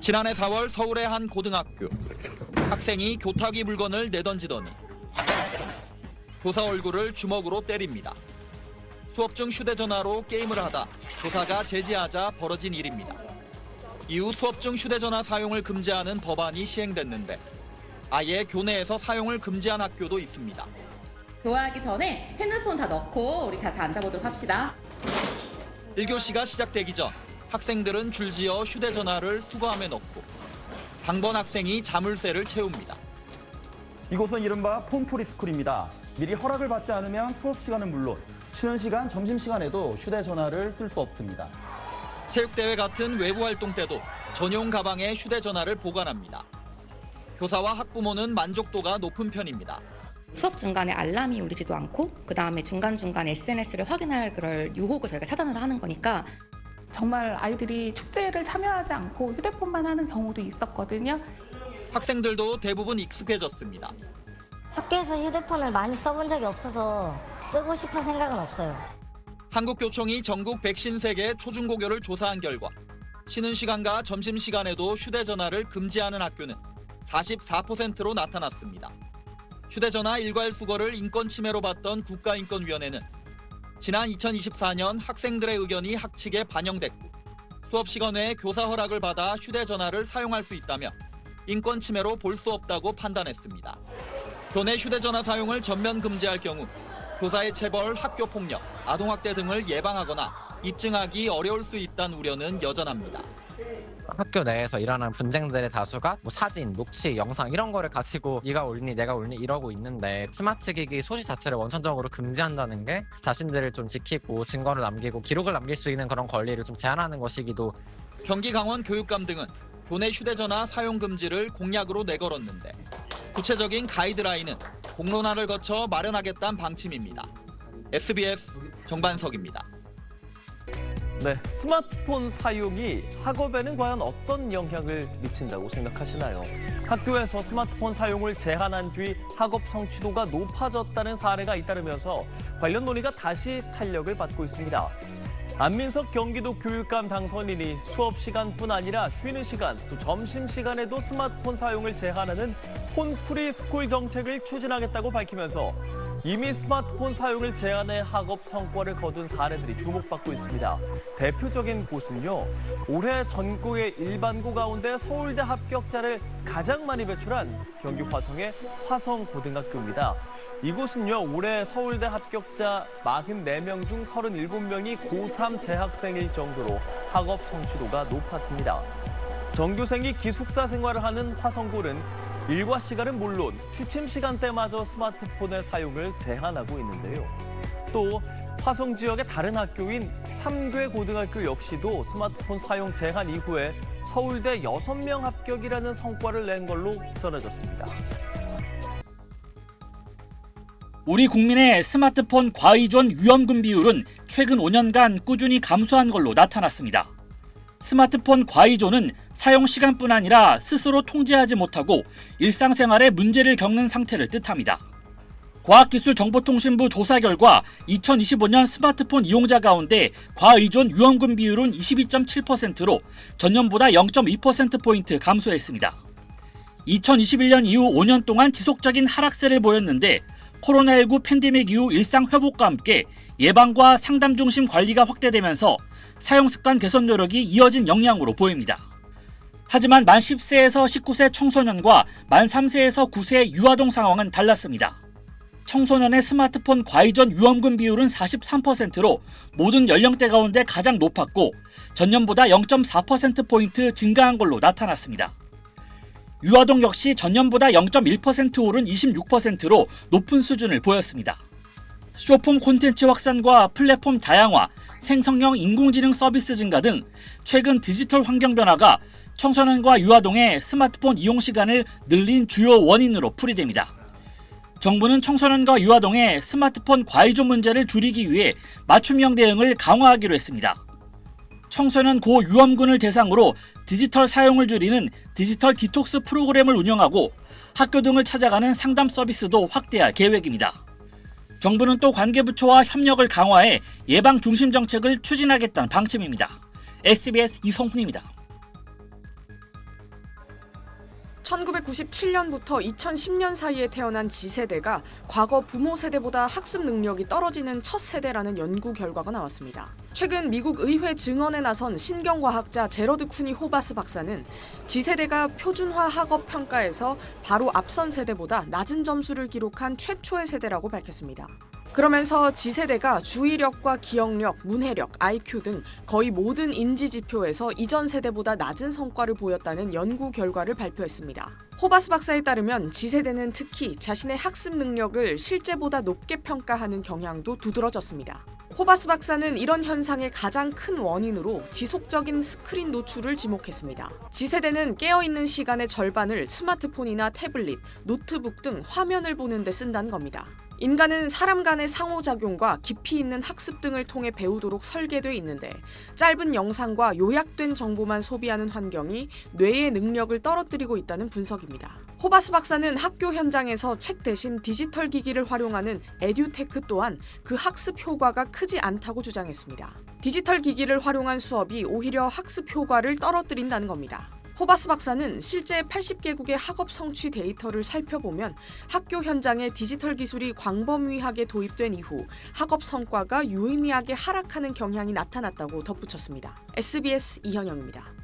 지난해 4월 서울의 한 고등학교. 학생이 교탁위 물건을 내던지더니 교사 얼굴을 주먹으로 때립니다. 수업 중 휴대전화로 게임을 하다 교사가 제지하자 벌어진 일입니다. 이후 수업 중 휴대전화 사용을 금지하는 법안이 시행됐는데 아예 교내에서 사용을 금지한 학교도 있습니다. 교화하기 전에 핸드폰 다 넣고 우리 다시 앉아보도록 합시다. 1교시가 시작되기 전 학생들은 줄지어 휴대전화를 수거함에 넣고 당번 학생이 자물쇠를 채웁니다. 이곳은 이른바 폰프리 스쿨입니다. 미리 허락을 받지 않으면 수업 시간은 물론 쉬는 시간, 점심시간에도 휴대전화를 쓸 수 없습니다. 체육대회 같은 외부 활동 때도 전용 가방에 휴대전화를 보관합니다. 교사와 학부모는 만족도가 높은 편입니다. 수업 중간에 알람이 울리지도 않고 그다음에 중간중간 SNS를 확인할 그럴 유혹을 저희가 차단을 하는 거니까 정말 아이들이 축제를 참여하지 않고 휴대폰만 하는 경우도 있었거든요. 학생들도 대부분 익숙해졌습니다. 학교에서 휴대폰을 많이 써본 적이 없어서 쓰고 싶은 생각은 없어요. 한국교총이 전국 153개 초중고교를 조사한 결과 쉬는 시간과 점심시간에도 휴대전화를 금지하는 학교는 44%로 나타났습니다. 휴대전화 일괄 수거를 인권침해로 봤던 국가인권위원회는 지난 2024년 학생들의 의견이 학칙에 반영됐고 수업 시간 외에 교사 허락을 받아 휴대전화를 사용할 수 있다며 인권침해로 볼 수 없다고 판단했습니다. 교내 휴대전화 사용을 전면 금지할 경우 교사의 체벌, 학교폭력, 아동학대 등을 예방하거나 입증하기 어려울 수 있다는 우려는 여전합니다. 학교 내에서 일어난 분쟁들의 다수가 사진, 녹취, 영상 이런 거를 가지고 네가 옳니 내가 옳니 이러고 있는데 스마트 기기 소지 자체를 원천적으로 금지한다는 게 자신들을 좀 지키고 증거를 남기고 기록을 남길 수 있는 그런 권리를 좀 제한하는 것이기도. 경기 강원 교육감 등은 교내 휴대전화 사용 금지를 공약으로 내걸었는데 구체적인 가이드라인은 공론화를 거쳐 마련하겠다는 방침입니다. SBS 정반석입니다. 네, 스마트폰 사용이 학업에는 과연 어떤 영향을 미친다고 생각하시나요? 학교에서 스마트폰 사용을 제한한 뒤 학업 성취도가 높아졌다는 사례가 잇따르면서 관련 논의가 다시 탄력을 받고 있습니다. 안민석 경기도 교육감 당선인이 수업 시간뿐 아니라 쉬는 시간, 또 점심 시간에도 스마트폰 사용을 제한하는 폰프리 스쿨 정책을 추진하겠다고 밝히면서 이미 스마트폰 사용을 제한해 학업 성과를 거둔 사례들이 주목받고 있습니다. 대표적인 곳은요, 올해 전국의 일반고 가운데 서울대 합격자를 가장 많이 배출한 경기 화성의 화성고등학교입니다. 이곳은요, 올해 서울대 합격자 44명 중 37명이 고3 재학생일 정도로 학업 성취도가 높았습니다. 전교생이 기숙사 생활을 하는 화성고는 일과 시간은 물론 취침 시간대마저 스마트폰의 사용을 제한하고 있는데요. 또 화성 지역의 다른 학교인 삼괴 고등학교 역시도 스마트폰 사용 제한 이후에 서울대 6명 합격이라는 성과를 낸 걸로 전해졌습니다. 우리 국민의 스마트폰 과의존 위험군 비율은 최근 5년간 꾸준히 감소한 걸로 나타났습니다. 스마트폰 과의존은 사용 시간뿐 아니라 스스로 통제하지 못하고 일상생활에 문제를 겪는 상태를 뜻합니다. 과학기술정보통신부 조사 결과 2025년 스마트폰 이용자 가운데 과의존 위험군 비율은 22.7%로 전년보다 0.2%포인트 감소했습니다. 2021년 이후 5년 동안 지속적인 하락세를 보였는데 코로나19 팬데믹 이후 일상 회복과 함께 예방과 상담 중심 관리가 확대되면서 사용 습관 개선 노력이 이어진 영향으로 보입니다. 하지만 만 10세에서 19세 청소년과 만 3세에서 9세의 유아동 상황은 달랐습니다. 청소년의 스마트폰 과의존 위험군 비율은 43%로 모든 연령대 가운데 가장 높았고 전년보다 0.4%포인트 증가한 걸로 나타났습니다. 유아동 역시 전년보다 0.1% 오른 26%로 높은 수준을 보였습니다. 쇼폼 콘텐츠 확산과 플랫폼 다양화, 생성형 인공지능 서비스 증가 등 최근 디지털 환경 변화가 청소년과 유아동의 스마트폰 이용 시간을 늘린 주요 원인으로 풀이됩니다. 정부는 청소년과 유아동의 스마트폰 과의존 문제를 줄이기 위해 맞춤형 대응을 강화하기로 했습니다. 청소년 고위험군을 대상으로 디지털 사용을 줄이는 디지털 디톡스 프로그램을 운영하고 학교 등을 찾아가는 상담 서비스도 확대할 계획입니다. 정부는 또 관계부처와 협력을 강화해 예방 중심 정책을 추진하겠다는 방침입니다. SBS 이성훈입니다. 1997년부터 2010년 사이에 태어난 G세대가 과거 부모 세대보다 학습 능력이 떨어지는 첫 세대라는 연구 결과가 나왔습니다. 최근 미국 의회 증언에 나선 신경과학자 제러드 쿠니 호바스 박사는 G세대가 표준화 학업 평가에서 바로 앞선 세대보다 낮은 점수를 기록한 최초의 세대라고 밝혔습니다. 그러면서 G세대가 주의력과 기억력, 문해력, IQ 등 거의 모든 인지 지표에서 이전 세대보다 낮은 성과를 보였다는 연구 결과를 발표했습니다. 호바스 박사에 따르면 G세대는 특히 자신의 학습 능력을 실제보다 높게 평가하는 경향도 두드러졌습니다. 호바스 박사는 이런 현상의 가장 큰 원인으로 지속적인 스크린 노출을 지목했습니다. G세대는 깨어있는 시간의 절반을 스마트폰이나 태블릿, 노트북 등 화면을 보는 데 쓴다는 겁니다. 인간은 사람 간의 상호작용과 깊이 있는 학습 등을 통해 배우도록 설계돼 있는데 짧은 영상과 요약된 정보만 소비하는 환경이 뇌의 능력을 떨어뜨리고 있다는 분석입니다. 호바스 박사는 학교 현장에서 책 대신 디지털 기기를 활용하는 에듀테크 또한 그 학습 효과가 크지 않다고 주장했습니다. 디지털 기기를 활용한 수업이 오히려 학습 효과를 떨어뜨린다는 겁니다. 호바스 박사는 실제 80개국의 학업 성취 데이터를 살펴보면 학교 현장에 디지털 기술이 광범위하게 도입된 이후 학업 성과가 유의미하게 하락하는 경향이 나타났다고 덧붙였습니다. SBS 이현영입니다.